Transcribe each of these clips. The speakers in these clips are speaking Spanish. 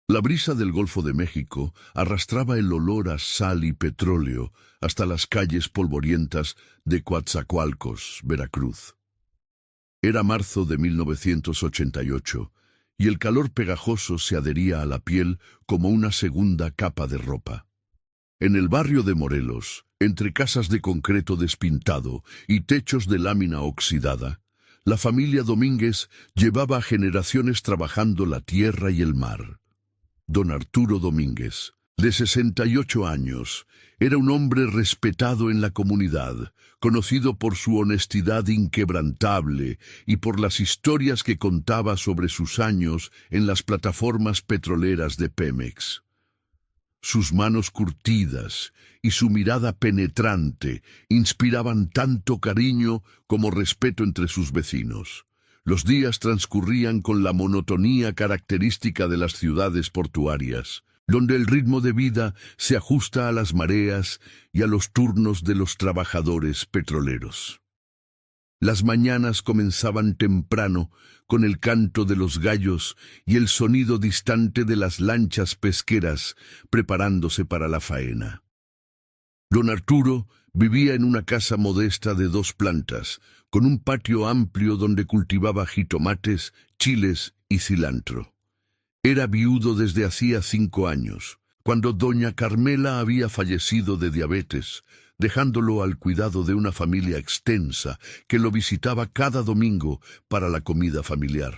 La brisa del Golfo de México arrastraba el olor a sal y petróleo hasta las calles polvorientas de Coatzacoalcos, Veracruz. Era marzo de 1988 y el calor pegajoso se adhería a la piel como una segunda capa de ropa. En el barrio de Morelos, entre casas de concreto despintado y techos de lámina oxidada, la familia Domínguez llevaba generaciones trabajando la tierra y el mar. Don Arturo Domínguez, de 68 años, era un hombre respetado en la comunidad, conocido por su honestidad inquebrantable y por las historias que contaba sobre sus años en las plataformas petroleras de Pemex. Sus manos curtidas y su mirada penetrante inspiraban tanto cariño como respeto entre sus vecinos. Los días transcurrían con la monotonía característica de las ciudades portuarias, donde el ritmo de vida se ajusta a las mareas y a los turnos de los trabajadores petroleros. Las mañanas comenzaban temprano con el canto de los gallos y el sonido distante de las lanchas pesqueras preparándose para la faena. Don Arturo vivía en una casa modesta de 2 plantas, con un patio amplio donde cultivaba jitomates, chiles y cilantro. Era viudo desde hacía 5 años, cuando doña Carmela había fallecido de diabetes, dejándolo al cuidado de una familia extensa que lo visitaba cada domingo para la comida familiar.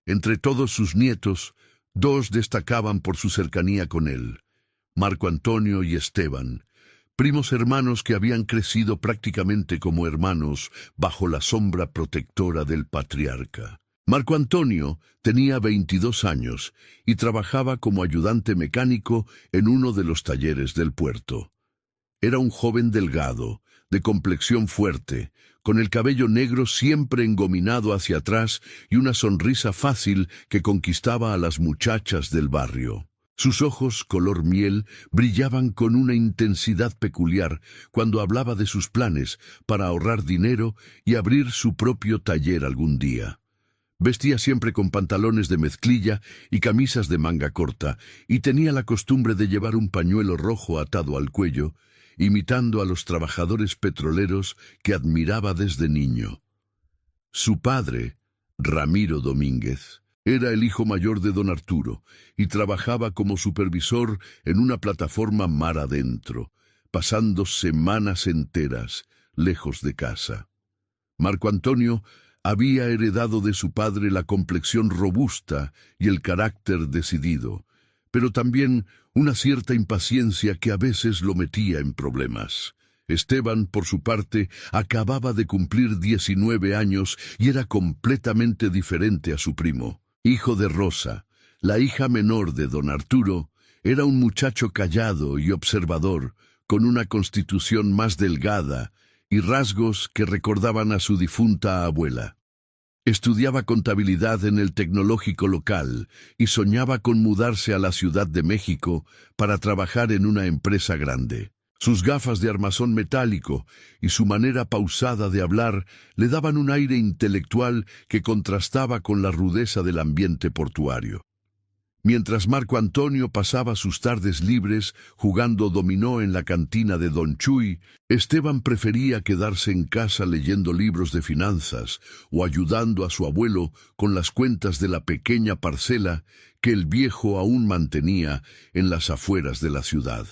Entre todos sus nietos, 2 destacaban por su cercanía con él, Marco Antonio y Esteban, primos hermanos que habían crecido prácticamente como hermanos bajo la sombra protectora del patriarca. Marco Antonio tenía 22 años y trabajaba como ayudante mecánico en uno de los talleres del puerto. Era un joven delgado, de complexión fuerte, con el cabello negro siempre engominado hacia atrás y una sonrisa fácil que conquistaba a las muchachas del barrio. Sus ojos, color miel, brillaban con una intensidad peculiar cuando hablaba de sus planes para ahorrar dinero y abrir su propio taller algún día. Vestía siempre con pantalones de mezclilla y camisas de manga corta, y tenía la costumbre de llevar un pañuelo rojo atado al cuello, imitando a los trabajadores petroleros que admiraba desde niño. Su padre, Ramiro Domínguez, era el hijo mayor de don Arturo y trabajaba como supervisor en una plataforma mar adentro, pasando semanas enteras lejos de casa. Marco Antonio había heredado de su padre la complexión robusta y el carácter decidido, pero también una cierta impaciencia que a veces lo metía en problemas. Esteban, por su parte, acababa de cumplir 19 años y era completamente diferente a su primo. Hijo de Rosa, la hija menor de don Arturo, era un muchacho callado y observador, con una constitución más delgada y rasgos que recordaban a su difunta abuela. Estudiaba contabilidad en el tecnológico local y soñaba con mudarse a la Ciudad de México para trabajar en una empresa grande. Sus gafas de armazón metálico y su manera pausada de hablar le daban un aire intelectual que contrastaba con la rudeza del ambiente portuario. Mientras Marco Antonio pasaba sus tardes libres jugando dominó en la cantina de Don Chuy, Esteban prefería quedarse en casa leyendo libros de finanzas o ayudando a su abuelo con las cuentas de la pequeña parcela que el viejo aún mantenía en las afueras de la ciudad.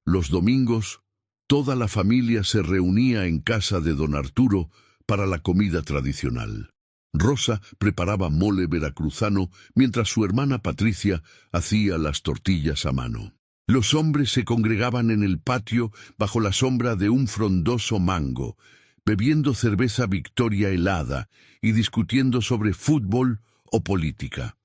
Los domingos, toda la familia se reunía en casa de don Arturo para la comida tradicional. Rosa preparaba mole veracruzano mientras su hermana Patricia hacía las tortillas a mano. Los hombres se congregaban en el patio bajo la sombra de un frondoso mango, bebiendo cerveza Victoria helada y discutiendo sobre fútbol o política.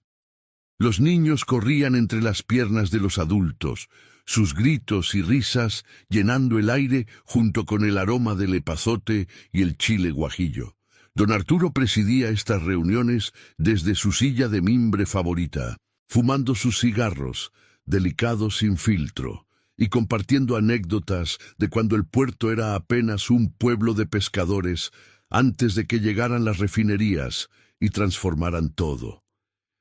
Los niños corrían entre las piernas de los adultos, sus gritos y risas llenando el aire junto con el aroma del epazote y el chile guajillo. Don Arturo presidía estas reuniones desde su silla de mimbre favorita, fumando sus cigarros, delicados sin filtro, y compartiendo anécdotas de cuando el puerto era apenas un pueblo de pescadores antes de que llegaran las refinerías y transformaran todo.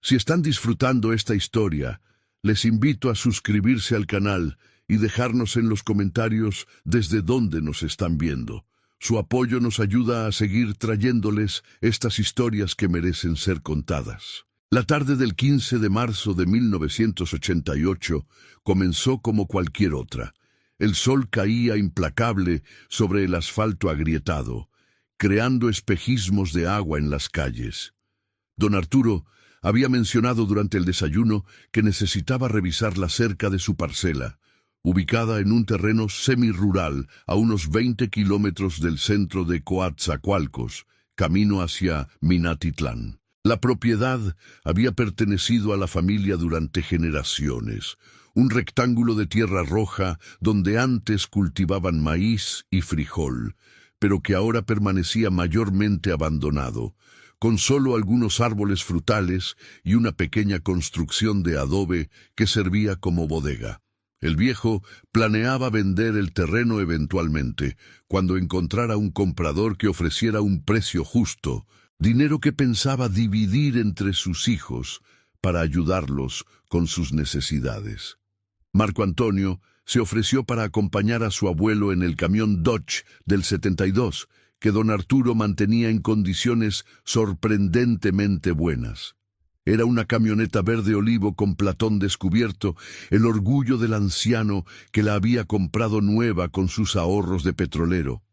Si están disfrutando esta historia, Les invito a suscribirse al canal y dejarnos en los comentarios desde dónde nos están viendo. Su apoyo nos ayuda a seguir trayéndoles estas historias que merecen ser contadas. La tarde del 15 de marzo de 1988 comenzó como cualquier otra. El sol caía implacable sobre el asfalto agrietado, creando espejismos de agua en las calles. Don Arturo había mencionado durante el desayuno que necesitaba revisar la cerca de su parcela, ubicada en un terreno semirural a unos 20 kilómetros del centro de Coatzacoalcos, camino hacia Minatitlán. La propiedad había pertenecido a la familia durante generaciones, un rectángulo de tierra roja donde antes cultivaban maíz y frijol, pero que ahora permanecía mayormente abandonado, con solo algunos árboles frutales y una pequeña construcción de adobe que servía como bodega. El viejo planeaba vender el terreno eventualmente, cuando encontrara un comprador que ofreciera un precio justo, dinero que pensaba dividir entre sus hijos para ayudarlos con sus necesidades. Marco Antonio se ofreció para acompañar a su abuelo en el camión Dodge del 72, que don Arturo mantenía en condiciones sorprendentemente buenas. Era una camioneta verde olivo con platón descubierto, el orgullo del anciano que la había comprado nueva con sus ahorros de petrolero.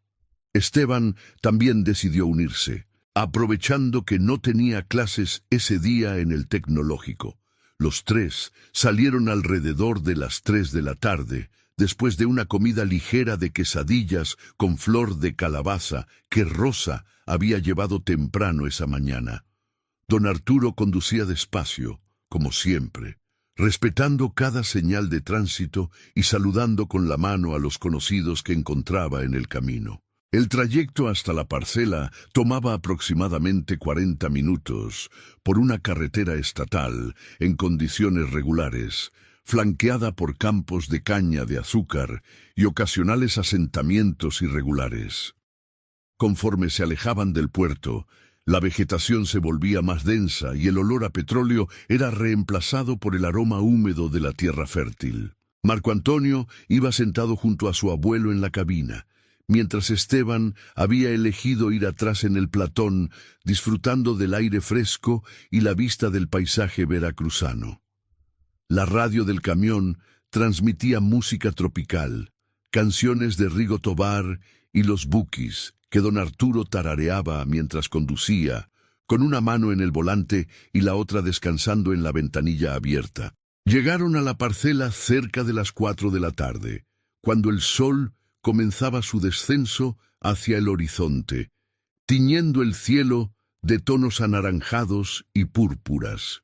Esteban también decidió unirse, aprovechando que no tenía clases ese día en el tecnológico. Los tres salieron alrededor de las 3 de la tarde, después de una comida ligera de quesadillas con flor de calabaza que Rosa había llevado temprano esa mañana. Don Arturo conducía despacio, como siempre, respetando cada señal de tránsito y saludando con la mano a los conocidos que encontraba en el camino. El trayecto hasta la parcela tomaba aproximadamente 40 minutos por una carretera estatal en condiciones regulares, flanqueada por campos de caña de azúcar y ocasionales asentamientos irregulares. Conforme se alejaban del puerto, la vegetación se volvía más densa y el olor a petróleo era reemplazado por el aroma húmedo de la tierra fértil. Marco Antonio iba sentado junto a su abuelo en la cabina, mientras Esteban había elegido ir atrás en el platón, disfrutando del aire fresco y la vista del paisaje veracruzano. La radio del camión transmitía música tropical, canciones de Rigo Tobar y los Bukis, que don Arturo tarareaba mientras conducía, con una mano en el volante y la otra descansando en la ventanilla abierta. Llegaron a la parcela cerca de las 4 de la tarde, cuando el sol comenzaba su descenso hacia el horizonte, tiñendo el cielo de tonos anaranjados y púrpuras.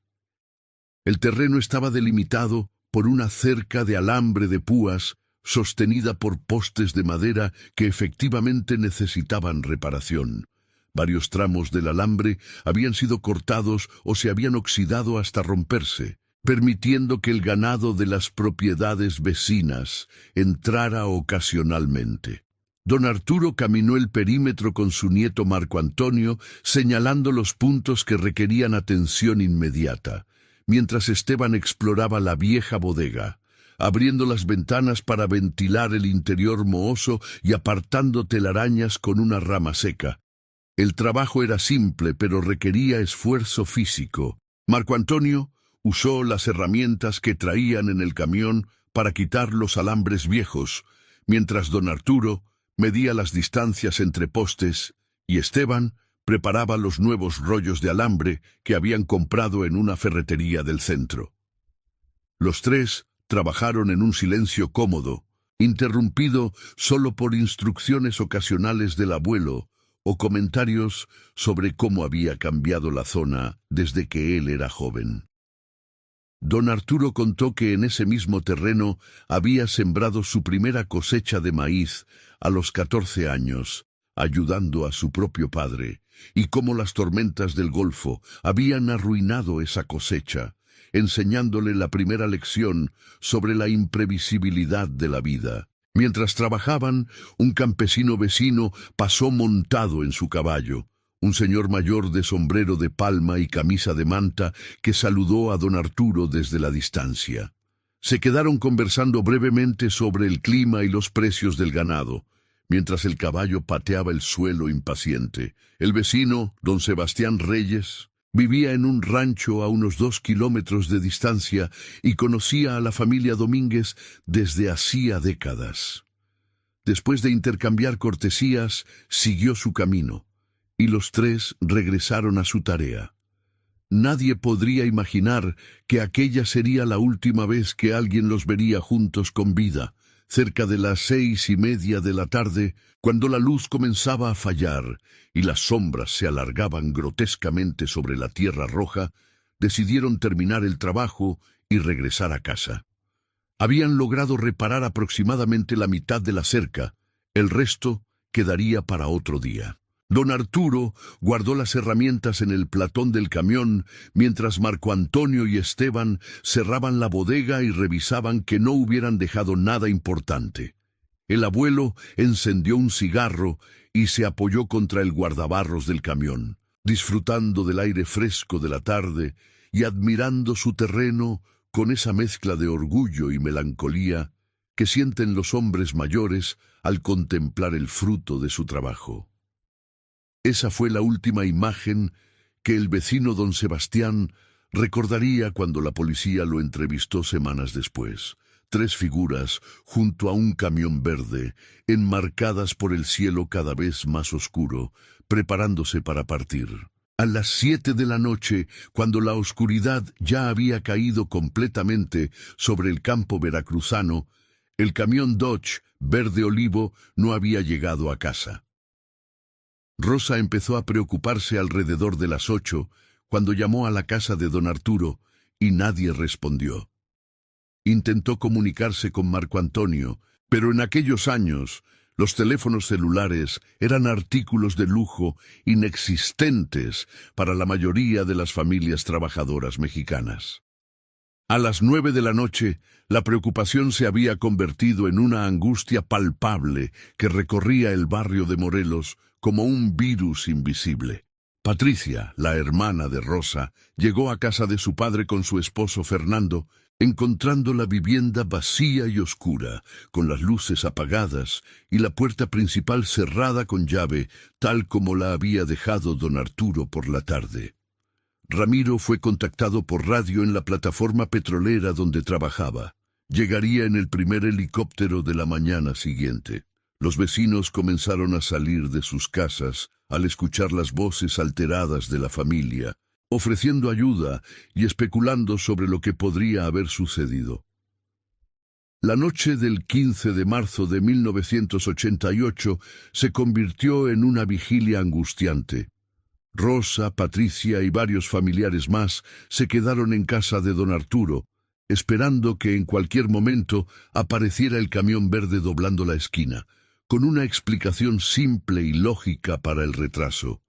El terreno estaba delimitado por una cerca de alambre de púas sostenida por postes de madera que efectivamente necesitaban reparación. Varios tramos del alambre habían sido cortados o se habían oxidado hasta romperse, permitiendo que el ganado de las propiedades vecinas entrara ocasionalmente. Don Arturo caminó el perímetro con su nieto Marco Antonio, señalando los puntos que requerían atención inmediata, mientras Esteban exploraba la vieja bodega, abriendo las ventanas para ventilar el interior mohoso y apartando telarañas con una rama seca. El trabajo era simple, pero requería esfuerzo físico. Marco Antonio usó las herramientas que traían en el camión para quitar los alambres viejos, mientras don Arturo medía las distancias entre postes y Esteban preparaba los nuevos rollos de alambre que habían comprado en una ferretería del centro. Los tres trabajaron en un silencio cómodo, interrumpido solo por instrucciones ocasionales del abuelo o comentarios sobre cómo había cambiado la zona desde que él era joven. Don Arturo contó que en ese mismo terreno había sembrado su primera cosecha de maíz a los 14 años, ayudando a su propio padre, y cómo las tormentas del Golfo habían arruinado esa cosecha, enseñándole la primera lección sobre la imprevisibilidad de la vida. Mientras trabajaban, un campesino vecino pasó montado en su caballo, un señor mayor de sombrero de palma y camisa de manta que saludó a don Arturo desde la distancia. Se quedaron conversando brevemente sobre el clima y los precios del ganado, mientras el caballo pateaba el suelo impaciente. El vecino, don Sebastián Reyes, vivía en un rancho a unos 2 kilómetros de distancia y conocía a la familia Domínguez desde hacía décadas. Después de intercambiar cortesías, siguió su camino, y los tres regresaron a su tarea. Nadie podría imaginar que aquella sería la última vez que alguien los vería juntos con vida. Cerca de las 6:30 de la tarde, cuando la luz comenzaba a fallar y las sombras se alargaban grotescamente sobre la tierra roja, decidieron terminar el trabajo y regresar a casa. Habían logrado reparar aproximadamente la mitad de la cerca, el resto quedaría para otro día. Don Arturo guardó las herramientas en el platón del camión, mientras Marco Antonio y Esteban cerraban la bodega y revisaban que no hubieran dejado nada importante. El abuelo encendió un cigarro y se apoyó contra el guardabarros del camión, disfrutando del aire fresco de la tarde y admirando su terreno con esa mezcla de orgullo y melancolía que sienten los hombres mayores al contemplar el fruto de su trabajo. Esa fue la última imagen que el vecino don Sebastián recordaría cuando la policía lo entrevistó semanas después. 3 figuras junto a un camión verde, enmarcadas por el cielo cada vez más oscuro, preparándose para partir. A las 7 de la noche, cuando la oscuridad ya había caído completamente sobre el campo veracruzano, el camión Dodge verde olivo no había llegado a casa. Rosa empezó a preocuparse alrededor de las 8, cuando llamó a la casa de don Arturo, y nadie respondió. Intentó comunicarse con Marco Antonio, pero en aquellos años los teléfonos celulares eran artículos de lujo inexistentes para la mayoría de las familias trabajadoras mexicanas. A las 9 de la noche, la preocupación se había convertido en una angustia palpable que recorría el barrio de Morelos como un virus invisible. Patricia, la hermana de Rosa, llegó a casa de su padre con su esposo Fernando, encontrando la vivienda vacía y oscura, con las luces apagadas y la puerta principal cerrada con llave, tal como la había dejado don Arturo por la tarde. Ramiro fue contactado por radio en la plataforma petrolera donde trabajaba. Llegaría en el primer helicóptero de la mañana siguiente. Los vecinos comenzaron a salir de sus casas al escuchar las voces alteradas de la familia, ofreciendo ayuda y especulando sobre lo que podría haber sucedido. La noche del 15 de marzo de 1988 se convirtió en una vigilia angustiante. Rosa, Patricia y varios familiares más se quedaron en casa de don Arturo, esperando que en cualquier momento apareciera el camión verde doblando la esquina, con una explicación simple y lógica para el retraso.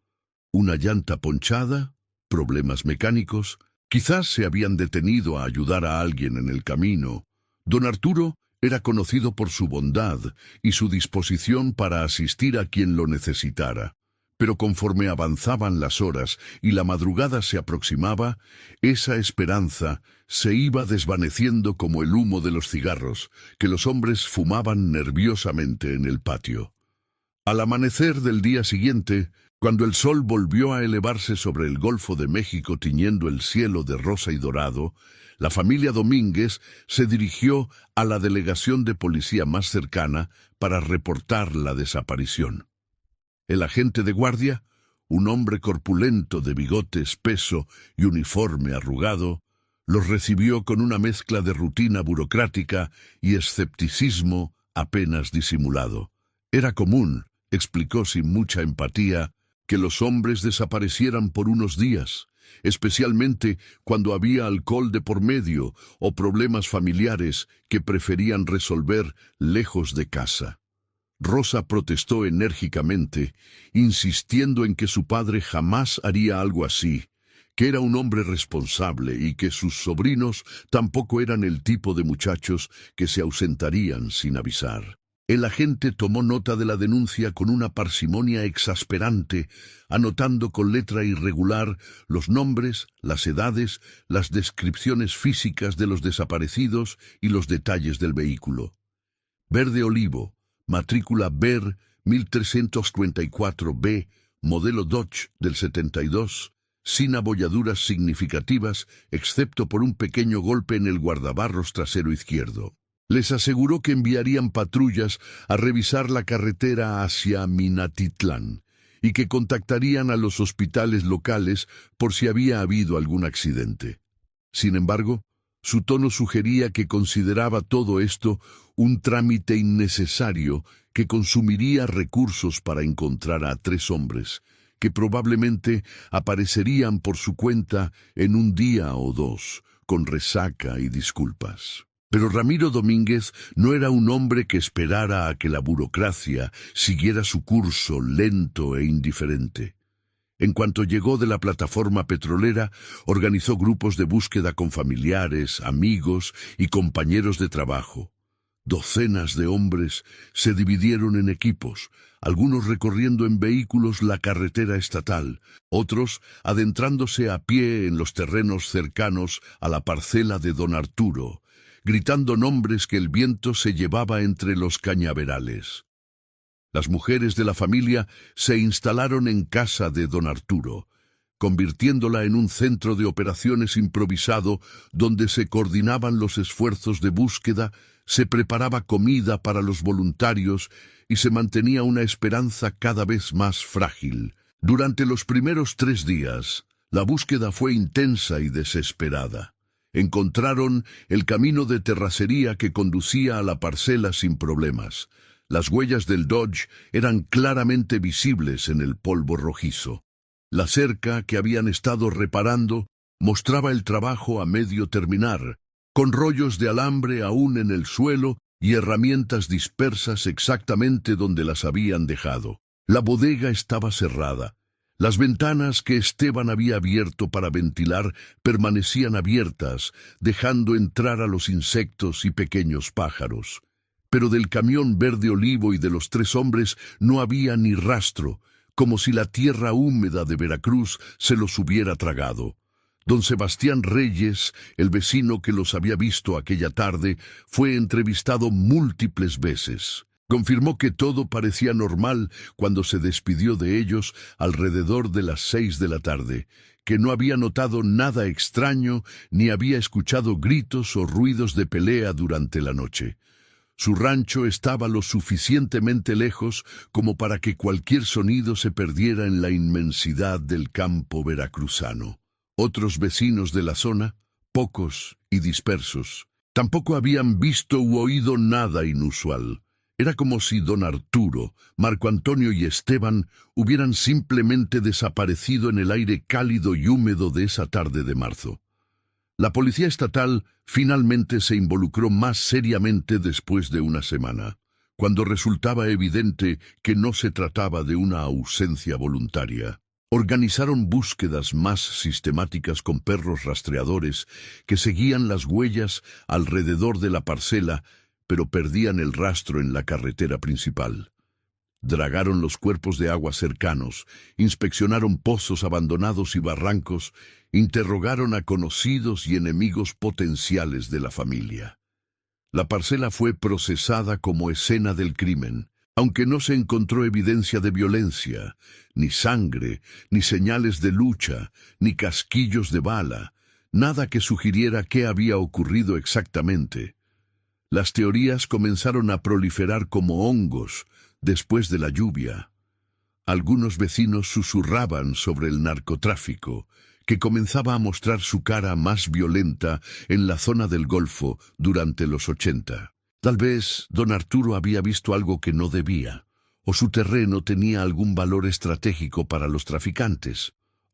Una llanta ponchada, problemas mecánicos, quizás se habían detenido a ayudar a alguien en el camino. Don Arturo era conocido por su bondad y su disposición para asistir a quien lo necesitara. Pero conforme avanzaban las horas y la madrugada se aproximaba, esa esperanza se iba desvaneciendo como el humo de los cigarros que los hombres fumaban nerviosamente en el patio. Al amanecer del día siguiente, cuando el sol volvió a elevarse sobre el Golfo de México tiñendo el cielo de rosa y dorado, la familia Domínguez se dirigió a la delegación de policía más cercana para reportar la desaparición. El agente de guardia, un hombre corpulento de bigote espeso y uniforme arrugado, los recibió con una mezcla de rutina burocrática y escepticismo apenas disimulado. Era común, explicó sin mucha empatía, que los hombres desaparecieran por unos días, especialmente cuando había alcohol de por medio o problemas familiares que preferían resolver lejos de casa. Rosa protestó enérgicamente, insistiendo en que su padre jamás haría algo así, que era un hombre responsable y que sus sobrinos tampoco eran el tipo de muchachos que se ausentarían sin avisar. El agente tomó nota de la denuncia con una parsimonia exasperante, anotando con letra irregular los nombres, las edades, las descripciones físicas de los desaparecidos y los detalles del vehículo. Verde olivo, matrícula BER 1334B, modelo Dodge del 72, sin abolladuras significativas, excepto por un pequeño golpe en el guardabarros trasero izquierdo. Les aseguró que enviarían patrullas a revisar la carretera hacia Minatitlán y que contactarían a los hospitales locales por si había habido algún accidente. Sin embargo, su tono sugería que consideraba todo esto un trámite innecesario que consumiría recursos para encontrar a 3 hombres, que probablemente aparecerían por su cuenta en un día o 2, con resaca y disculpas. Pero Ramiro Domínguez no era un hombre que esperara a que la burocracia siguiera su curso lento e indiferente. En cuanto llegó de la plataforma petrolera, organizó grupos de búsqueda con familiares, amigos y compañeros de trabajo. Docenas de hombres se dividieron en equipos, algunos recorriendo en vehículos la carretera estatal, otros adentrándose a pie en los terrenos cercanos a la parcela de don Arturo, gritando nombres que el viento se llevaba entre los cañaverales. Las mujeres de la familia se instalaron en casa de don Arturo, convirtiéndola en un centro de operaciones improvisado donde se coordinaban los esfuerzos de búsqueda, se preparaba comida para los voluntarios y se mantenía una esperanza cada vez más frágil. Durante los primeros 3 días, la búsqueda fue intensa y desesperada. Encontraron el camino de terracería que conducía a la parcela sin problemas. Las huellas del Dodge eran claramente visibles en el polvo rojizo. La cerca que habían estado reparando mostraba el trabajo a medio terminar, con rollos de alambre aún en el suelo y herramientas dispersas exactamente donde las habían dejado. La bodega estaba cerrada. Las ventanas que Esteban había abierto para ventilar permanecían abiertas, dejando entrar a los insectos y pequeños pájaros. Pero del camión verde olivo y de los 3 hombres no había ni rastro, como si la tierra húmeda de Veracruz se los hubiera tragado. Don Sebastián Reyes, el vecino que los había visto aquella tarde, fue entrevistado múltiples veces. Confirmó que todo parecía normal cuando se despidió de ellos alrededor de las 6 de la tarde, que no había notado nada extraño ni había escuchado gritos o ruidos de pelea durante la noche. Su rancho estaba lo suficientemente lejos como para que cualquier sonido se perdiera en la inmensidad del campo veracruzano. Otros vecinos de la zona, pocos y dispersos, tampoco habían visto u oído nada inusual. Era como si don Arturo, Marco Antonio y Esteban hubieran simplemente desaparecido en el aire cálido y húmedo de esa tarde de marzo. La policía estatal finalmente se involucró más seriamente después de una semana, cuando resultaba evidente que no se trataba de una ausencia voluntaria. Organizaron búsquedas más sistemáticas con perros rastreadores que seguían las huellas alrededor de la parcela, pero perdían el rastro en la carretera principal. Dragaron los cuerpos de agua cercanos, inspeccionaron pozos abandonados y barrancos, interrogaron a conocidos y enemigos potenciales de la familia. La parcela fue procesada como escena del crimen, aunque no se encontró evidencia de violencia, ni sangre, ni señales de lucha, ni casquillos de bala, nada que sugiriera qué había ocurrido exactamente. Las teorías comenzaron a proliferar como hongos después de la lluvia. Algunos vecinos susurraban sobre el narcotráfico, que comenzaba a mostrar su cara más violenta en la zona del Golfo durante los 80. Tal vez don Arturo había visto algo que no debía, o su terreno tenía algún valor estratégico para los traficantes.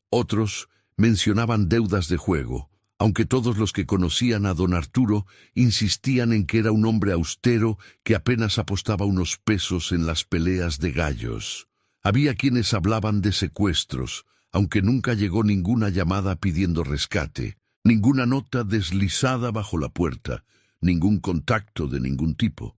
Otros mencionaban deudas de juego, aunque todos los que conocían a don Arturo insistían en que era un hombre austero que apenas apostaba unos pesos en las peleas de gallos. Había quienes hablaban de secuestros, aunque nunca llegó ninguna llamada pidiendo rescate, ninguna nota deslizada bajo la puerta, ningún contacto de ningún tipo.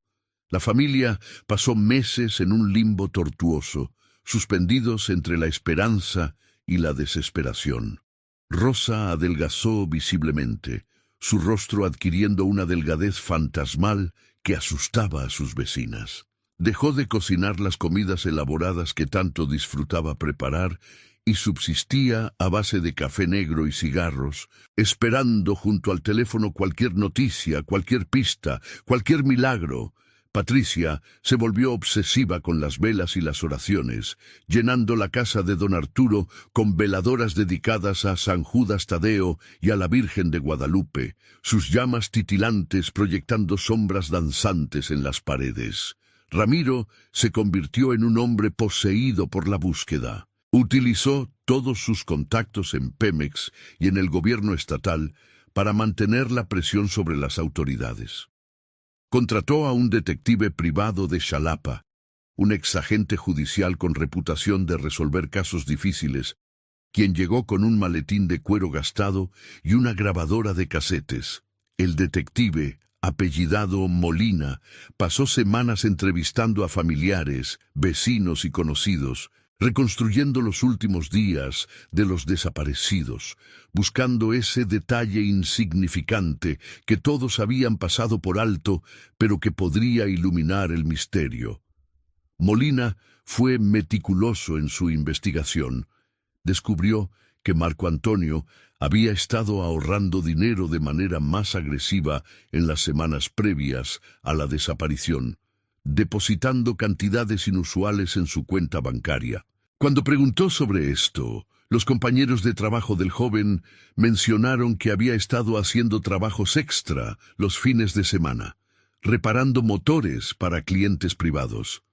La familia pasó meses en un limbo tortuoso, suspendidos entre la esperanza y la desesperación. Rosa adelgazó visiblemente, su rostro adquiriendo una delgadez fantasmal que asustaba a sus vecinas. Dejó de cocinar las comidas elaboradas que tanto disfrutaba preparar y subsistía a base de café negro y cigarros, esperando junto al teléfono cualquier noticia, cualquier pista, cualquier milagro. Patricia se volvió obsesiva con las velas y las oraciones, llenando la casa de don Arturo con veladoras dedicadas a San Judas Tadeo y a la Virgen de Guadalupe, sus llamas titilantes proyectando sombras danzantes en las paredes. Ramiro se convirtió en un hombre poseído por la búsqueda. Utilizó todos sus contactos en Pemex y en el gobierno estatal para mantener la presión sobre las autoridades. Contrató a un detective privado de Xalapa, un exagente judicial con reputación de resolver casos difíciles, quien llegó con un maletín de cuero gastado y una grabadora de casetes. El detective, apellidado Molina, pasó semanas entrevistando a familiares, vecinos y conocidos, reconstruyendo los últimos días de los desaparecidos, buscando ese detalle insignificante que todos habían pasado por alto, pero que podría iluminar el misterio. Molina fue meticuloso en su investigación. Descubrió que Marco Antonio había estado ahorrando dinero de manera más agresiva en las semanas previas a la desaparición, depositando cantidades inusuales en su cuenta bancaria. Cuando preguntó sobre esto, los compañeros de trabajo del joven mencionaron que había estado haciendo trabajos extra los fines de semana, reparando motores para clientes privados.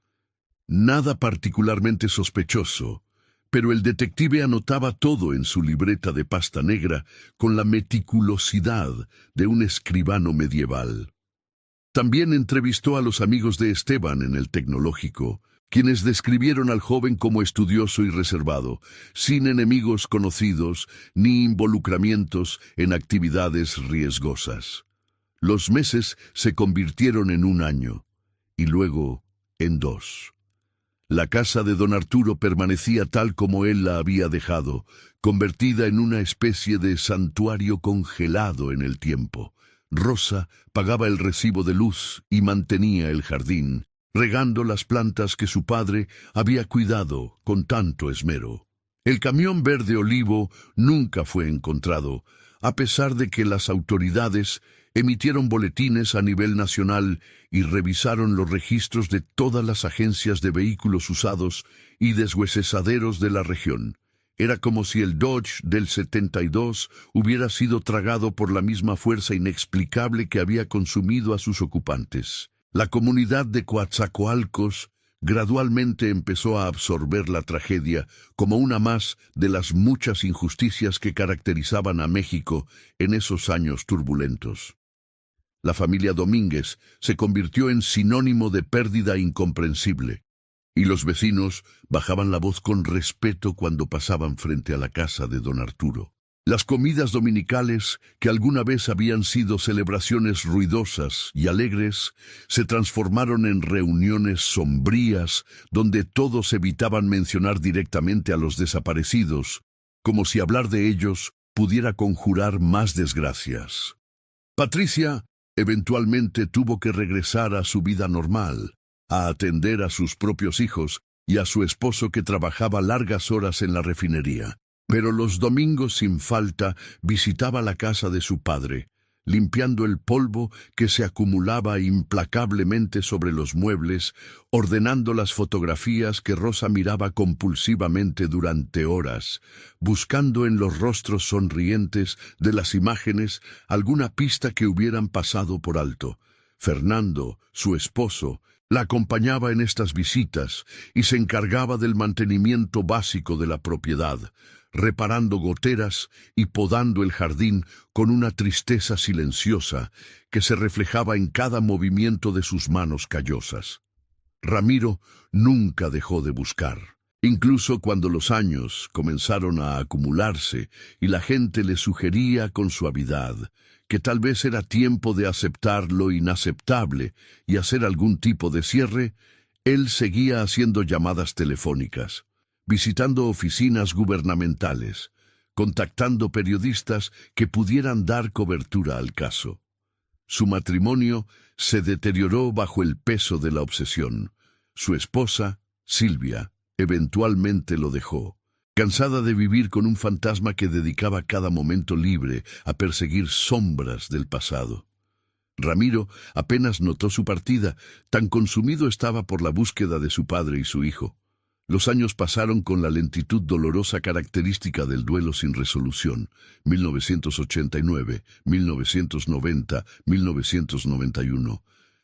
Nada particularmente sospechoso, pero el detective anotaba todo en su libreta de pasta negra con la meticulosidad de un escribano medieval. También entrevistó a los amigos de Esteban en el tecnológico, quienes describieron al joven como estudioso y reservado, sin enemigos conocidos ni involucramientos en actividades riesgosas. Los meses se convirtieron en un año, y luego en 2. La casa de don Arturo permanecía tal como él la había dejado, convertida en una especie de santuario congelado en el tiempo. Rosa pagaba el recibo de luz y mantenía el jardín, regando las plantas que su padre había cuidado con tanto esmero. El camión verde olivo nunca fue encontrado, a pesar de que las autoridades emitieron boletines a nivel nacional y revisaron los registros de todas las agencias de vehículos usados y deshuesaderos de la región. Era como si el Dodge del 72 hubiera sido tragado por la misma fuerza inexplicable que había consumido a sus ocupantes. La comunidad de Coatzacoalcos gradualmente empezó a absorber la tragedia como una más de las muchas injusticias que caracterizaban a México en esos años turbulentos. La familia Domínguez se convirtió en sinónimo de pérdida incomprensible, y los vecinos bajaban la voz con respeto cuando pasaban frente a la casa de don Arturo. Las comidas dominicales, que alguna vez habían sido celebraciones ruidosas y alegres, se transformaron en reuniones sombrías donde todos evitaban mencionar directamente a los desaparecidos, como si hablar de ellos pudiera conjurar más desgracias. Patricia eventualmente tuvo que regresar a su vida normal, a atender a sus propios hijos y a su esposo que trabajaba largas horas en la refinería. Pero los domingos sin falta visitaba la casa de su padre, limpiando el polvo que se acumulaba implacablemente sobre los muebles, ordenando las fotografías que Rosa miraba compulsivamente durante horas, buscando en los rostros sonrientes de las imágenes alguna pista que hubieran pasado por alto. Fernando, su esposo, la acompañaba en estas visitas y se encargaba del mantenimiento básico de la propiedad, reparando goteras y podando el jardín con una tristeza silenciosa que se reflejaba en cada movimiento de sus manos callosas. Ramiro nunca dejó de buscar, incluso cuando los años comenzaron a acumularse y la gente le sugería con suavidad que tal vez era tiempo de aceptar lo inaceptable y hacer algún tipo de cierre, él seguía haciendo llamadas telefónicas, visitando oficinas gubernamentales, contactando periodistas que pudieran dar cobertura al caso. Su matrimonio se deterioró bajo el peso de la obsesión. Su esposa, Silvia, eventualmente lo dejó, cansada de vivir con un fantasma que dedicaba cada momento libre a perseguir sombras del pasado. Ramiro apenas notó su partida, tan consumido estaba por la búsqueda de su padre y su hijo. Los años pasaron con la lentitud dolorosa característica del duelo sin resolución. 1989, 1990, 1991.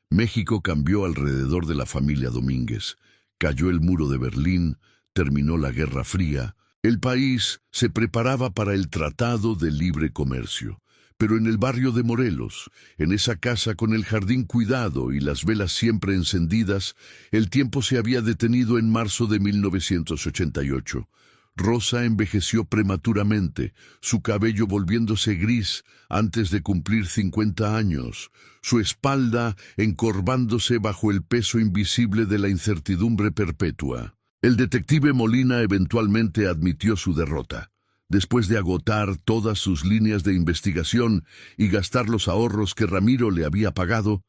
México cambió alrededor de la familia Domínguez. Cayó el muro de Berlín, terminó la Guerra Fría. El país se preparaba para el Tratado de Libre Comercio. Pero en el barrio de Morelos, en esa casa con el jardín cuidado y las velas siempre encendidas, el tiempo se había detenido en marzo de 1988. Rosa envejeció prematuramente, su cabello volviéndose gris antes de cumplir 50 años, su espalda encorvándose bajo el peso invisible de la incertidumbre perpetua. El detective Molina eventualmente admitió su derrota. Después de agotar todas sus líneas de investigación y gastar los ahorros que Ramiro le había pagado,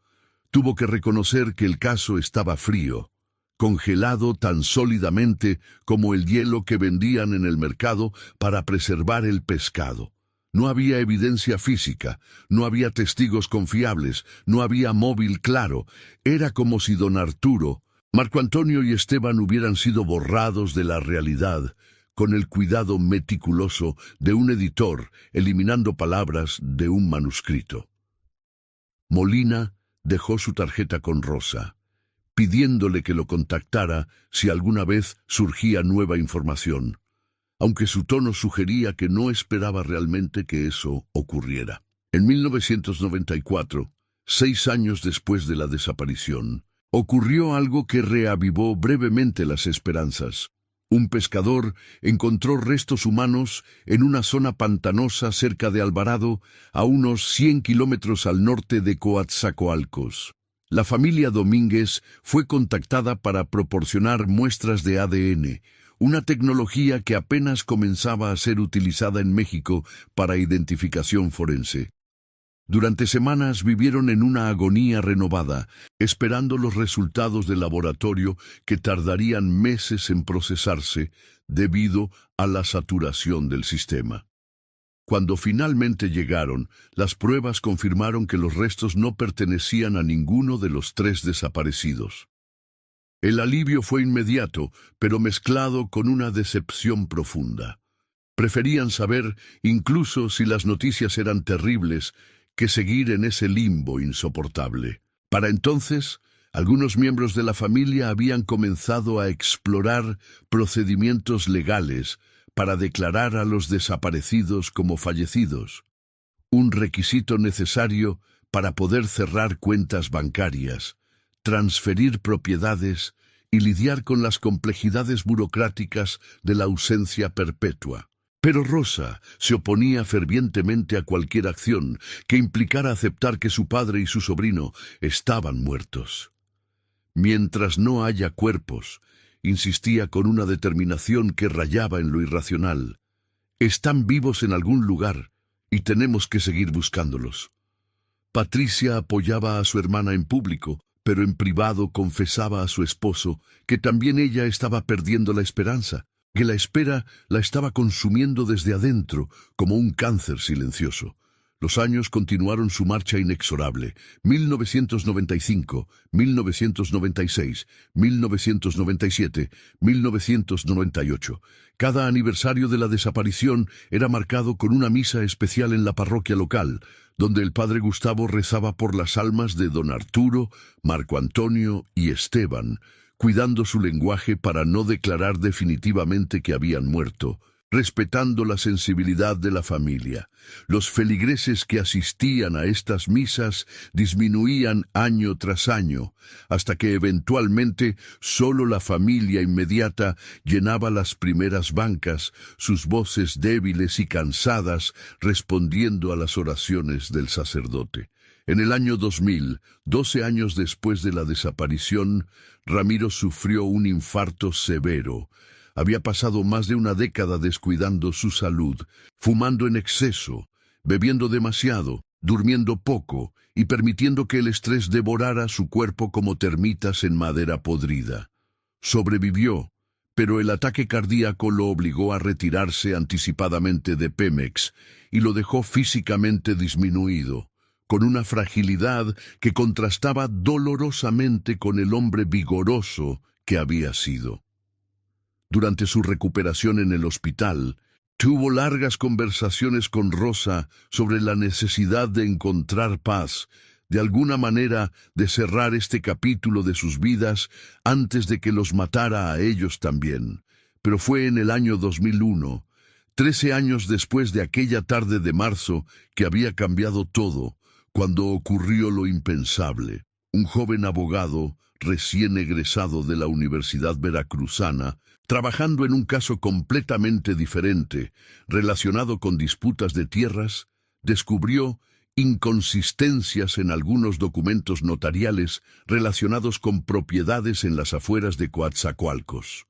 tuvo que reconocer que el caso estaba frío, congelado tan sólidamente como el hielo que vendían en el mercado para preservar el pescado. No había evidencia física, no había testigos confiables, no había móvil claro. Era como si don Arturo, Marco Antonio y Esteban hubieran sido borrados de la realidad, con el cuidado meticuloso de un editor, eliminando palabras de un manuscrito. Molina dejó su tarjeta con Rosa, pidiéndole que lo contactara si alguna vez surgía nueva información, aunque su tono sugería que no esperaba realmente que eso ocurriera. En 1994, 6 años después de la desaparición, ocurrió algo que reavivó brevemente las esperanzas. Un pescador encontró restos humanos en una zona pantanosa cerca de Alvarado, a unos 100 kilómetros al norte de Coatzacoalcos. La familia Domínguez fue contactada para proporcionar muestras de ADN, una tecnología que apenas comenzaba a ser utilizada en México para identificación forense. Durante semanas vivieron en una agonía renovada, esperando los resultados del laboratorio que tardarían meses en procesarse debido a la saturación del sistema. Cuando finalmente llegaron, las pruebas confirmaron que los restos no pertenecían a ninguno de los 3 desaparecidos. El alivio fue inmediato, pero mezclado con una decepción profunda. Preferían saber, incluso si las noticias eran terribles, que seguir en ese limbo insoportable. Para entonces, algunos miembros de la familia habían comenzado a explorar procedimientos legales para declarar a los desaparecidos como fallecidos, un requisito necesario para poder cerrar cuentas bancarias, transferir propiedades y lidiar con las complejidades burocráticas de la ausencia perpetua. Pero Rosa se oponía fervientemente a cualquier acción que implicara aceptar que su padre y su sobrino estaban muertos. Mientras no haya cuerpos, insistía con una determinación que rayaba en lo irracional, están vivos en algún lugar y tenemos que seguir buscándolos. Patricia apoyaba a su hermana en público, pero en privado confesaba a su esposo que también ella estaba perdiendo la esperanza, que la espera la estaba consumiendo desde adentro como un cáncer silencioso. Los años continuaron su marcha inexorable. 1995, 1996, 1997, 1998. Cada aniversario de la desaparición era marcado con una misa especial en la parroquia local, donde el padre Gustavo rezaba por las almas de don Arturo, Marco Antonio y Esteban, cuidando su lenguaje para no declarar definitivamente que habían muerto. respetando la sensibilidad de la familia. Los feligreses que asistían a estas misas disminuían año tras año, hasta que eventualmente solo la familia inmediata llenaba las primeras bancas, sus voces débiles y cansadas respondiendo a las oraciones del sacerdote. En el año 2000, 12 años después de la desaparición, Ramiro sufrió un infarto severo. Había pasado más de una década descuidando su salud, fumando en exceso, bebiendo demasiado, durmiendo poco y permitiendo que el estrés devorara su cuerpo como termitas en madera podrida. Sobrevivió, pero el ataque cardíaco lo obligó a retirarse anticipadamente de Pemex y lo dejó físicamente disminuido, con una fragilidad que contrastaba dolorosamente con el hombre vigoroso que había sido. Durante su recuperación en el hospital, tuvo largas conversaciones con Rosa sobre la necesidad de encontrar paz, de alguna manera de cerrar este capítulo de sus vidas antes de que los matara a ellos también. Pero fue en el año 2001, 13 años después de aquella tarde de marzo, que había cambiado todo, cuando ocurrió lo impensable. Un joven abogado, recién egresado de la Universidad Veracruzana, trabajando en un caso completamente diferente, relacionado con disputas de tierras, descubrió inconsistencias en algunos documentos notariales relacionados con propiedades en las afueras de Coatzacoalcos.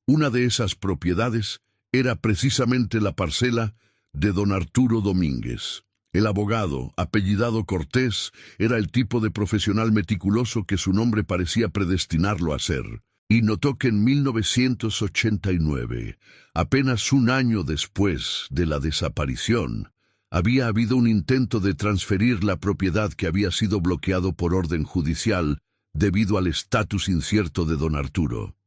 Una de esas propiedades era precisamente la parcela de don Arturo Domínguez. El abogado, apellidado Cortés, era el tipo de profesional meticuloso que su nombre parecía predestinarlo a ser, y notó que en 1989, apenas un año después de la desaparición, había habido un intento de transferir la propiedad que había sido bloqueado por orden judicial debido al estatus incierto de don Arturo.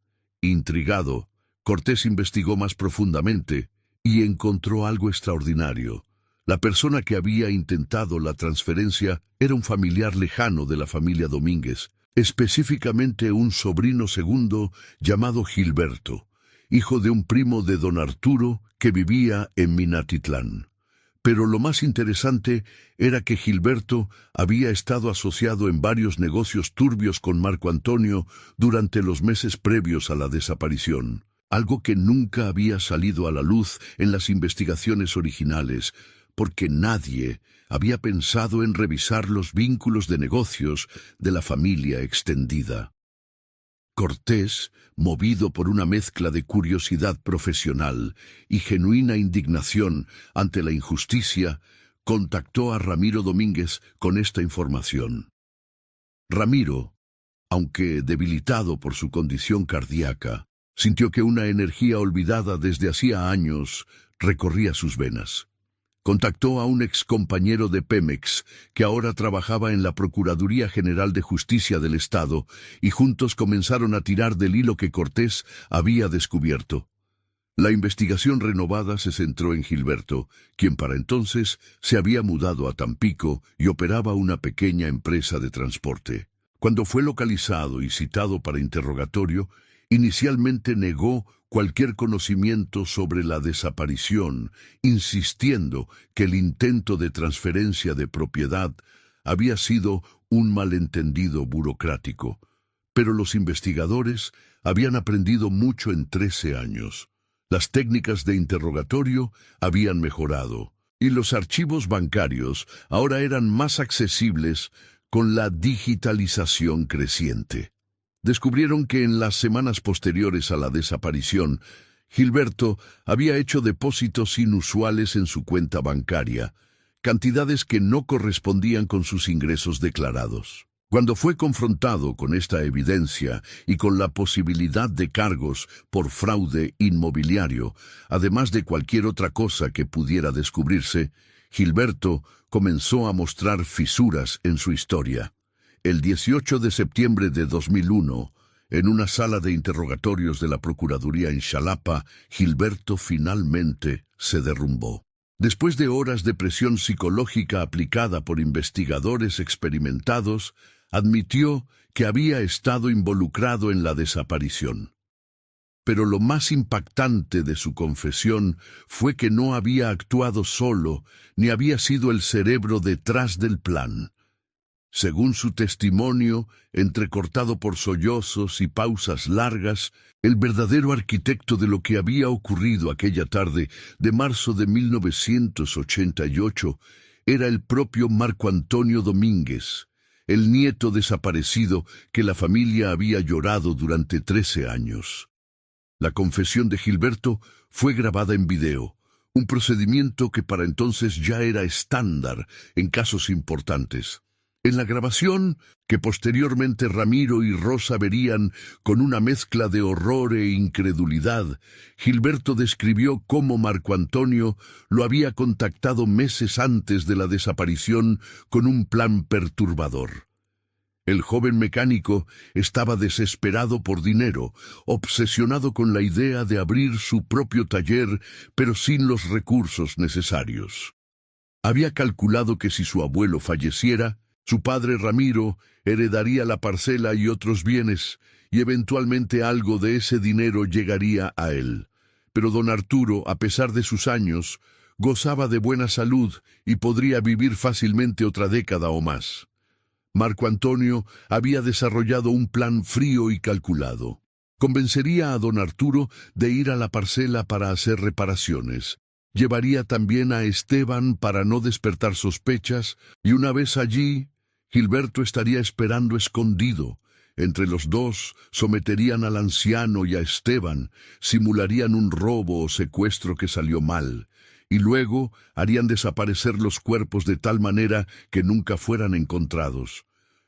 Intrigado, Cortés investigó más profundamente y encontró algo extraordinario. La persona que había intentado la transferencia era un familiar lejano de la familia Domínguez, específicamente un sobrino segundo llamado Gilberto, hijo de un primo de don Arturo que vivía en Minatitlán. Pero lo más interesante era que Gilberto había estado asociado en varios negocios turbios con Marco Antonio durante los meses previos a la desaparición, algo que nunca había salido a la luz en las investigaciones originales, porque nadie había pensado en revisar los vínculos de negocios de la familia extendida. Cortés, movido por una mezcla de curiosidad profesional y genuina indignación ante la injusticia, contactó a Ramiro Domínguez con esta información. Ramiro, aunque debilitado por su condición cardíaca, sintió que una energía olvidada desde hacía años recorría sus venas. Contactó a un excompañero de Pemex, que ahora trabajaba en la Procuraduría General de Justicia del Estado, y juntos comenzaron a tirar del hilo que Cortés había descubierto. La investigación renovada se centró en Gilberto, quien para entonces se había mudado a Tampico y operaba una pequeña empresa de transporte. Cuando fue localizado y citado para interrogatorio, inicialmente negó cualquier conocimiento sobre la desaparición, insistiendo que el intento de transferencia de propiedad había sido un malentendido burocrático. Pero los investigadores habían aprendido mucho en 13 años. Las técnicas de interrogatorio habían mejorado, y los archivos bancarios ahora eran más accesibles con la digitalización creciente. Descubrieron que en las semanas posteriores a la desaparición, Gilberto había hecho depósitos inusuales en su cuenta bancaria, cantidades que no correspondían con sus ingresos declarados. Cuando fue confrontado con esta evidencia y con la posibilidad de cargos por fraude inmobiliario, además de cualquier otra cosa que pudiera descubrirse, Gilberto comenzó a mostrar fisuras en su historia. El 18 de septiembre de 2001, en una sala de interrogatorios de la Procuraduría en Xalapa, Gilberto finalmente se derrumbó. Después de horas de presión psicológica aplicada por investigadores experimentados, admitió que había estado involucrado en la desaparición. Pero lo más impactante de su confesión fue que no había actuado solo, ni había sido el cerebro detrás del plan. Según su testimonio, entrecortado por sollozos y pausas largas, el verdadero arquitecto de lo que había ocurrido aquella tarde de marzo de 1988 era el propio Marco Antonio Domínguez, el nieto desaparecido que la familia había llorado durante 13 años. La confesión de Gilberto fue grabada en video, un procedimiento que para entonces ya era estándar en casos importantes. En la grabación, que posteriormente Ramiro y Rosa verían con una mezcla de horror e incredulidad, Gilberto describió cómo Marco Antonio lo había contactado meses antes de la desaparición con un plan perturbador. El joven mecánico estaba desesperado por dinero, obsesionado con la idea de abrir su propio taller, pero sin los recursos necesarios. Había calculado que si su abuelo falleciera, su padre Ramiro heredaría la parcela y otros bienes, y eventualmente algo de ese dinero llegaría a él. Pero don Arturo, a pesar de sus años, gozaba de buena salud y podría vivir fácilmente otra década o más. Marco Antonio había desarrollado un plan frío y calculado. Convencería a don Arturo de ir a la parcela para hacer reparaciones. Llevaría también a Esteban para no despertar sospechas, y una vez allí, Gilberto estaría esperando escondido. Entre los dos someterían al anciano y a Esteban, simularían un robo o secuestro que salió mal, y luego harían desaparecer los cuerpos de tal manera que nunca fueran encontrados.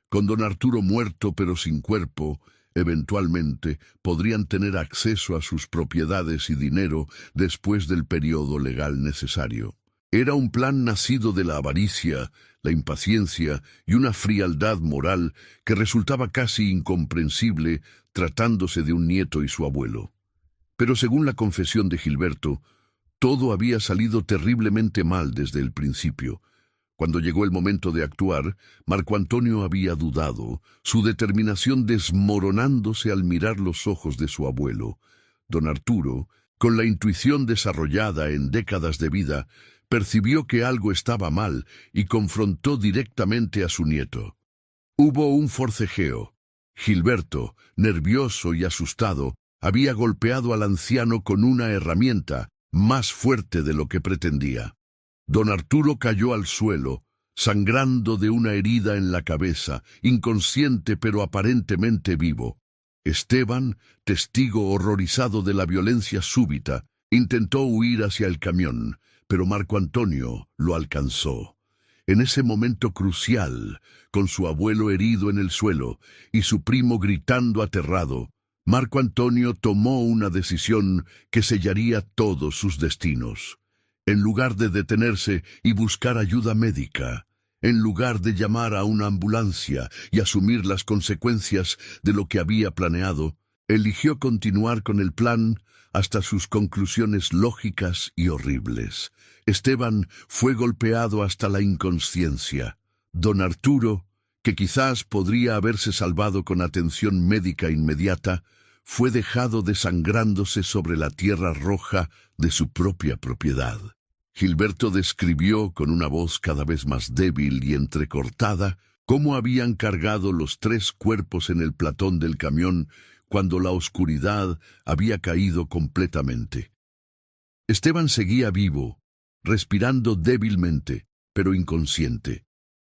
Con don Arturo muerto pero sin cuerpo, eventualmente podrían tener acceso a sus propiedades y dinero después del periodo legal necesario. Era un plan nacido de la avaricia, la impaciencia y una frialdad moral que resultaba casi incomprensible tratándose de un nieto y su abuelo. Pero según la confesión de Gilberto, todo había salido terriblemente mal desde el principio. Cuando llegó el momento de actuar, Marco Antonio había dudado, su determinación desmoronándose al mirar los ojos de su abuelo. Don Arturo, con la intuición desarrollada en décadas de vida, percibió que algo estaba mal y confrontó directamente a su nieto. Hubo un forcejeo. Gilberto, nervioso y asustado, había golpeado al anciano con una herramienta más fuerte de lo que pretendía. Don Arturo cayó al suelo, sangrando de una herida en la cabeza, inconsciente pero aparentemente vivo. Esteban, testigo horrorizado de la violencia súbita, intentó huir hacia el camión, pero Marco Antonio lo alcanzó. En ese momento crucial, con su abuelo herido en el suelo y su primo gritando aterrado, Marco Antonio tomó una decisión que sellaría todos sus destinos. En lugar de detenerse y buscar ayuda médica, en lugar de llamar a una ambulancia y asumir las consecuencias de lo que había planeado, eligió continuar con el plan hasta sus conclusiones lógicas y horribles. Esteban fue golpeado hasta la inconsciencia. Don Arturo, que quizás podría haberse salvado con atención médica inmediata, fue dejado desangrándose sobre la tierra roja de su propia propiedad. Gilberto describió con una voz cada vez más débil y entrecortada cómo habían cargado los 3 cuerpos en el platón del camión cuando la oscuridad había caído completamente. Esteban seguía vivo, respirando débilmente, pero inconsciente.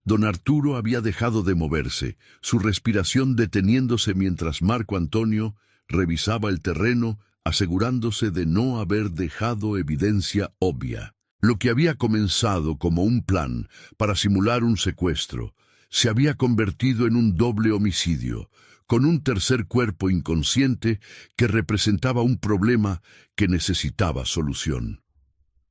Don Arturo había dejado de moverse, su respiración deteniéndose mientras Marco Antonio revisaba el terreno, asegurándose de no haber dejado evidencia obvia. Lo que había comenzado como un plan para simular un secuestro se había convertido en un doble homicidio, con un tercer cuerpo inconsciente que representaba un problema que necesitaba solución.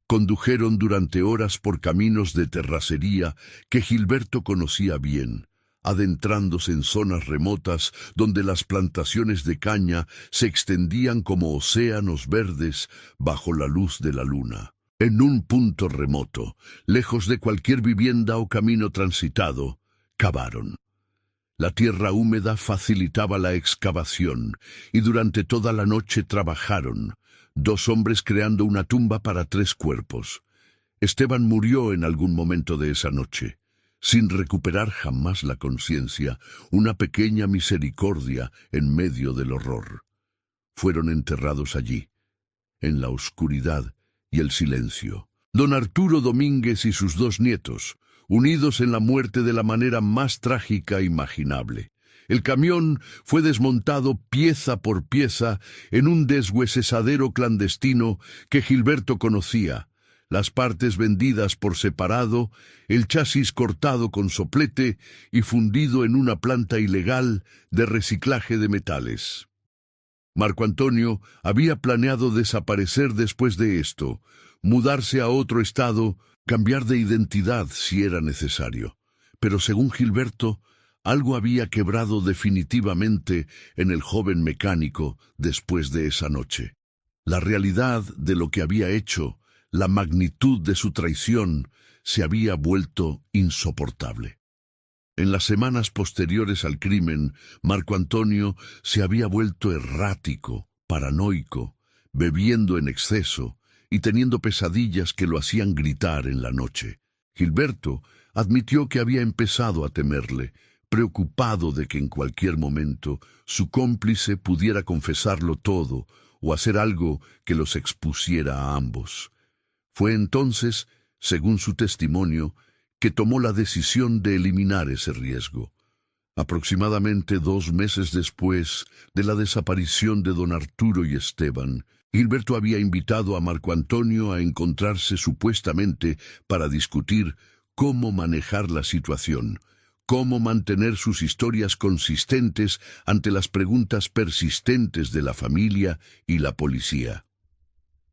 Condujeron durante horas por caminos de terracería que Gilberto conocía bien, adentrándose en zonas remotas donde las plantaciones de caña se extendían como océanos verdes bajo la luz de la luna. En un punto remoto, lejos de cualquier vivienda o camino transitado, cavaron. La tierra húmeda facilitaba la excavación, y durante toda la noche trabajaron, 2 hombres creando una tumba para 3 cuerpos. Esteban murió en algún momento de esa noche, sin recuperar jamás la conciencia, una pequeña misericordia en medio del horror. Fueron enterrados allí, en la oscuridad y el silencio. Don Arturo Domínguez y sus 2 nietos, unidos en la muerte de la manera más trágica imaginable. El camión fue desmontado pieza por pieza en un deshuesadero clandestino que Gilberto conocía, las partes vendidas por separado, el chasis cortado con soplete y fundido en una planta ilegal de reciclaje de metales. Marco Antonio había planeado desaparecer después de esto, mudarse a otro estado, cambiar de identidad si era necesario. Pero según Gilberto, algo había quebrado definitivamente en el joven mecánico después de esa noche. La realidad de lo que había hecho, la magnitud de su traición, se había vuelto insoportable. En las semanas posteriores al crimen, Marco Antonio se había vuelto errático, paranoico, bebiendo en exceso y teniendo pesadillas que lo hacían gritar en la noche. Gilberto admitió que había empezado a temerle, preocupado de que en cualquier momento su cómplice pudiera confesarlo todo o hacer algo que los expusiera a ambos. Fue entonces, según su testimonio, que tomó la decisión de eliminar ese riesgo. Aproximadamente 2 meses después de la desaparición de don Arturo y Esteban, Gilberto había invitado a Marco Antonio a encontrarse supuestamente para discutir cómo manejar la situación, cómo mantener sus historias consistentes ante las preguntas persistentes de la familia y la policía.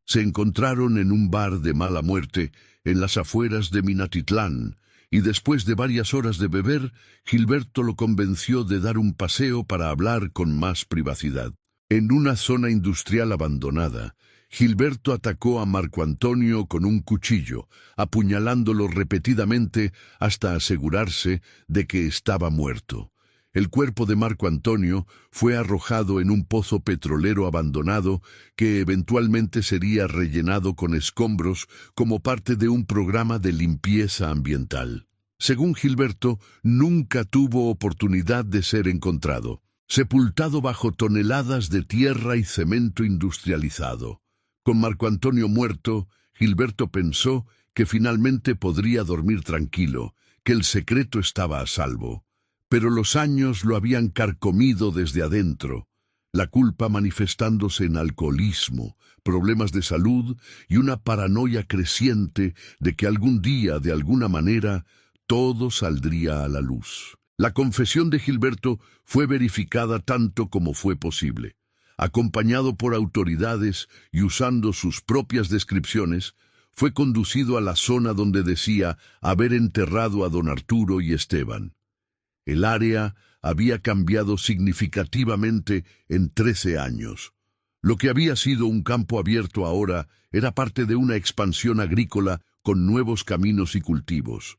Se encontraron en un bar de mala muerte en las afueras de Minatitlán, y después de varias horas de beber, Gilberto lo convenció de dar un paseo para hablar con más privacidad. En una zona industrial abandonada, Gilberto atacó a Marco Antonio con un cuchillo, apuñalándolo repetidamente hasta asegurarse de que estaba muerto. El cuerpo de Marco Antonio fue arrojado en un pozo petrolero abandonado que eventualmente sería rellenado con escombros como parte de un programa de limpieza ambiental. Según Gilberto, nunca tuvo oportunidad de ser encontrado, sepultado bajo toneladas de tierra y cemento industrializado. Con Marco Antonio muerto, Gilberto pensó que finalmente podría dormir tranquilo, que el secreto estaba a salvo. Pero los años lo habían carcomido desde adentro, la culpa manifestándose en alcoholismo, problemas de salud y una paranoia creciente de que algún día, de alguna manera, todo saldría a la luz. La confesión de Gilberto fue verificada tanto como fue posible. Acompañado por autoridades y usando sus propias descripciones, fue conducido a la zona donde decía haber enterrado a don Arturo y Esteban. El área había cambiado significativamente en 13 años. Lo que había sido un campo abierto ahora era parte de una expansión agrícola con nuevos caminos y cultivos.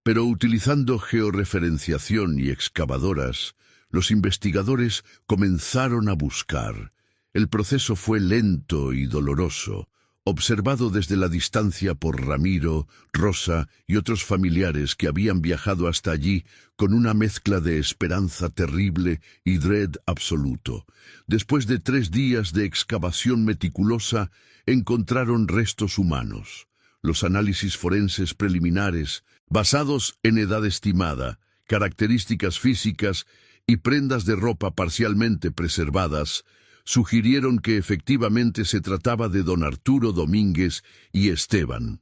Pero utilizando georreferenciación y excavadoras, los investigadores comenzaron a buscar. El proceso fue lento y doloroso, observado desde la distancia por Ramiro, Rosa y otros familiares que habían viajado hasta allí con una mezcla de esperanza terrible y dread absoluto. Después de 3 días de excavación meticulosa, encontraron restos humanos. Los análisis forenses preliminares, basados en edad estimada, características físicas y prendas de ropa parcialmente preservadas, sugirieron que efectivamente se trataba de don Arturo Domínguez y Esteban.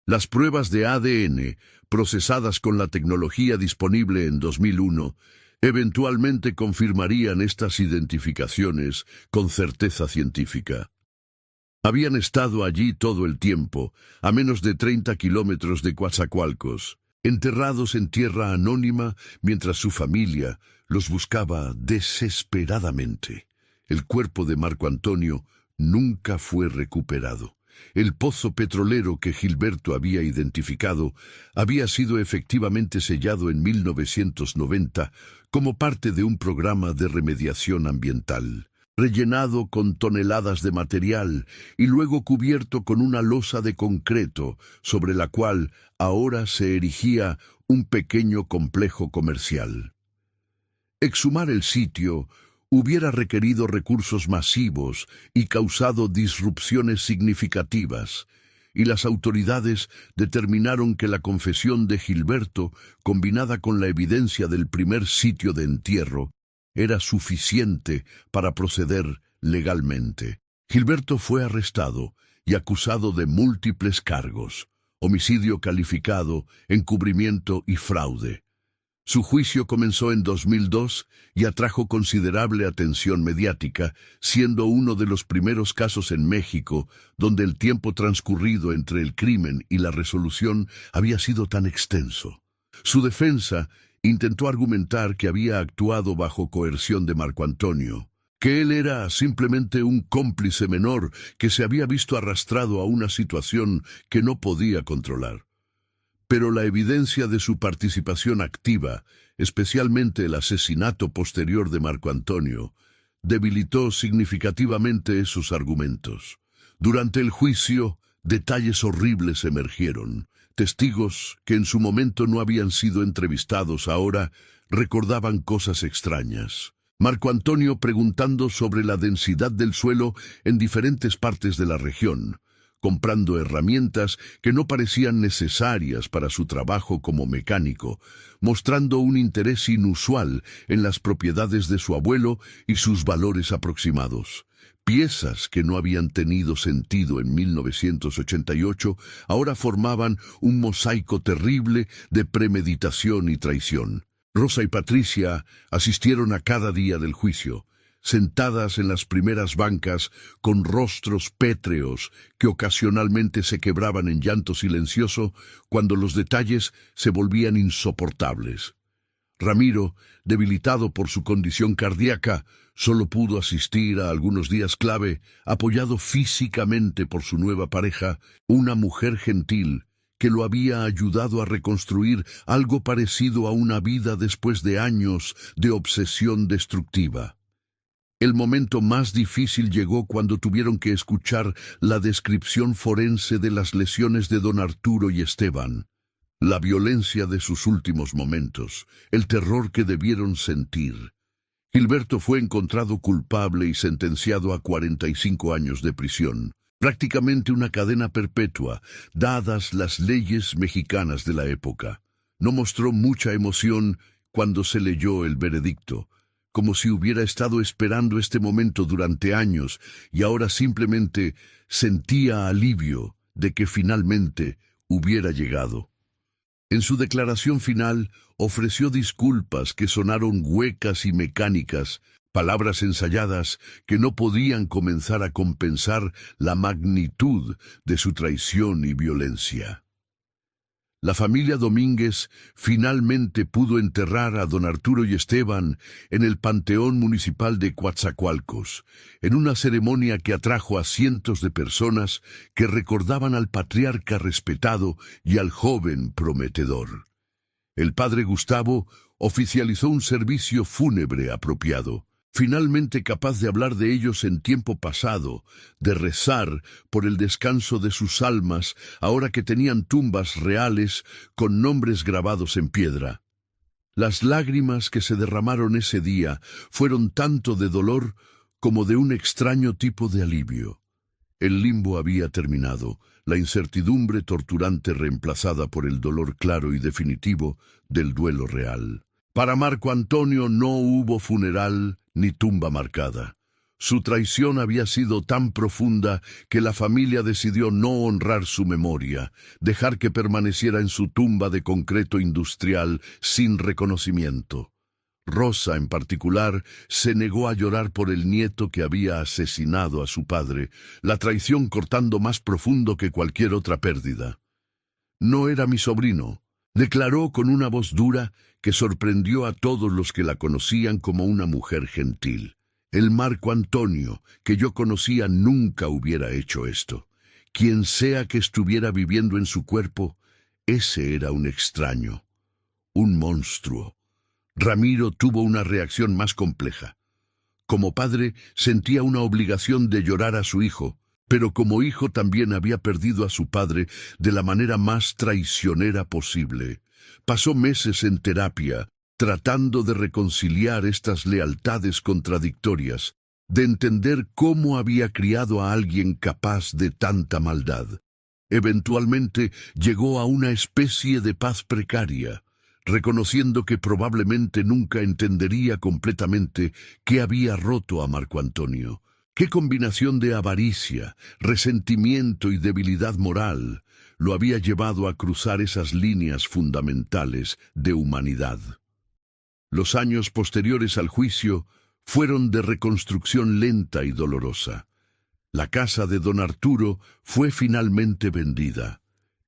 Las pruebas de ADN, procesadas con la tecnología disponible en 2001, eventualmente confirmarían estas identificaciones con certeza científica. Habían estado allí todo el tiempo, a menos de 30 kilómetros de Coatzacoalcos, enterrados en tierra anónima mientras su familia los buscaba desesperadamente. El cuerpo de Marco Antonio nunca fue recuperado. El pozo petrolero que Gilberto había identificado había sido efectivamente sellado en 1990 como parte de un programa de remediación ambiental, rellenado con toneladas de material y luego cubierto con una losa de concreto sobre la cual ahora se erigía un pequeño complejo comercial. Exhumar el sitio hubiera requerido recursos masivos y causado disrupciones significativas, y las autoridades determinaron que la confesión de Gilberto, combinada con la evidencia del primer sitio de entierro, era suficiente para proceder legalmente. Gilberto fue arrestado y acusado de múltiples cargos: homicidio calificado, encubrimiento y fraude. Su juicio comenzó en 2002 y atrajo considerable atención mediática, siendo uno de los primeros casos en México donde el tiempo transcurrido entre el crimen y la resolución había sido tan extenso. Su defensa intentó argumentar que había actuado bajo coerción de Marco Antonio, que él era simplemente un cómplice menor que se había visto arrastrado a una situación que no podía controlar. Pero la evidencia de su participación activa, especialmente el asesinato posterior de Marco Antonio, debilitó significativamente esos argumentos. Durante el juicio, detalles horribles emergieron. Testigos que en su momento no habían sido entrevistados ahora recordaban cosas extrañas. Marco Antonio preguntando sobre la densidad del suelo en diferentes partes de la región, comprando herramientas que no parecían necesarias para su trabajo como mecánico, mostrando un interés inusual en las propiedades de su abuelo y sus valores aproximados. Piezas que no habían tenido sentido en 1988 ahora formaban un mosaico terrible de premeditación y traición. Rosa y Patricia asistieron a cada día del juicio, sentadas en las primeras bancas con rostros pétreos que ocasionalmente se quebraban en llanto silencioso cuando los detalles se volvían insoportables. Ramiro, debilitado por su condición cardíaca, solo pudo asistir a algunos días clave, apoyado físicamente por su nueva pareja, una mujer gentil que lo había ayudado a reconstruir algo parecido a una vida después de años de obsesión destructiva. El momento más difícil llegó cuando tuvieron que escuchar la descripción forense de las lesiones de don Arturo y Esteban, la violencia de sus últimos momentos, el terror que debieron sentir. Gilberto fue encontrado culpable y sentenciado a 45 años de prisión, prácticamente una cadena perpetua, dadas las leyes mexicanas de la época. No mostró mucha emoción cuando se leyó el veredicto, como si hubiera estado esperando este momento durante años y ahora simplemente sentía alivio de que finalmente hubiera llegado. En su declaración final ofreció disculpas que sonaron huecas y mecánicas, palabras ensayadas que no podían comenzar a compensar la magnitud de su traición y violencia. La familia Domínguez finalmente pudo enterrar a don Arturo y Esteban en el Panteón Municipal de Coatzacoalcos, en una ceremonia que atrajo a cientos de personas que recordaban al patriarca respetado y al joven prometedor. El padre Gustavo oficializó un servicio fúnebre apropiado, finalmente capaz de hablar de ellos en tiempo pasado, de rezar por el descanso de sus almas ahora que tenían tumbas reales con nombres grabados en piedra. Las lágrimas que se derramaron ese día fueron tanto de dolor como de un extraño tipo de alivio. El limbo había terminado, la incertidumbre torturante reemplazada por el dolor claro y definitivo del duelo real. Para Marco Antonio no hubo funeral ni tumba marcada. Su traición había sido tan profunda que la familia decidió no honrar su memoria, dejar que permaneciera en su tumba de concreto industrial sin reconocimiento. Rosa, en particular, se negó a llorar por el nieto que había asesinado a su padre, la traición cortando más profundo que cualquier otra pérdida. «No era mi sobrino», declaró con una voz dura que sorprendió a todos los que la conocían como una mujer gentil. «El Marco Antonio que yo conocía nunca hubiera hecho esto. quien sea que estuviera viviendo en su cuerpo, ese era un extraño, un monstruo. Ramiro tuvo una reacción más compleja. Como padre, sentía una obligación de llorar a su hijo, pero como hijo también había perdido a su padre de la manera más traicionera posible. Pasó meses en terapia, tratando de reconciliar estas lealtades contradictorias, de entender cómo había criado a alguien capaz de tanta maldad. Eventualmente llegó a una especie de paz precaria, reconociendo que probablemente nunca entendería completamente qué había roto a Marco Antonio. ¿Qué combinación de avaricia, resentimiento y debilidad moral lo había llevado a cruzar esas líneas fundamentales de humanidad? Los años posteriores al juicio fueron de reconstrucción lenta y dolorosa. La casa de don Arturo fue finalmente vendida,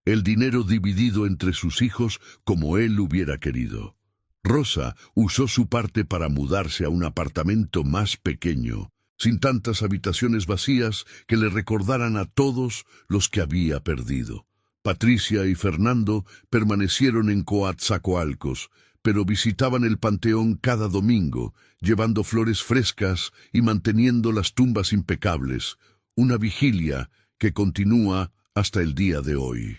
el dinero dividido entre sus hijos como él hubiera querido. Rosa usó su parte para mudarse a un apartamento más pequeño, sin tantas habitaciones vacías que le recordaran a todos los que había perdido. Patricia y Fernando permanecieron en Coatzacoalcos, pero visitaban el panteón cada domingo, llevando flores frescas y manteniendo las tumbas impecables, una vigilia que continúa hasta el día de hoy.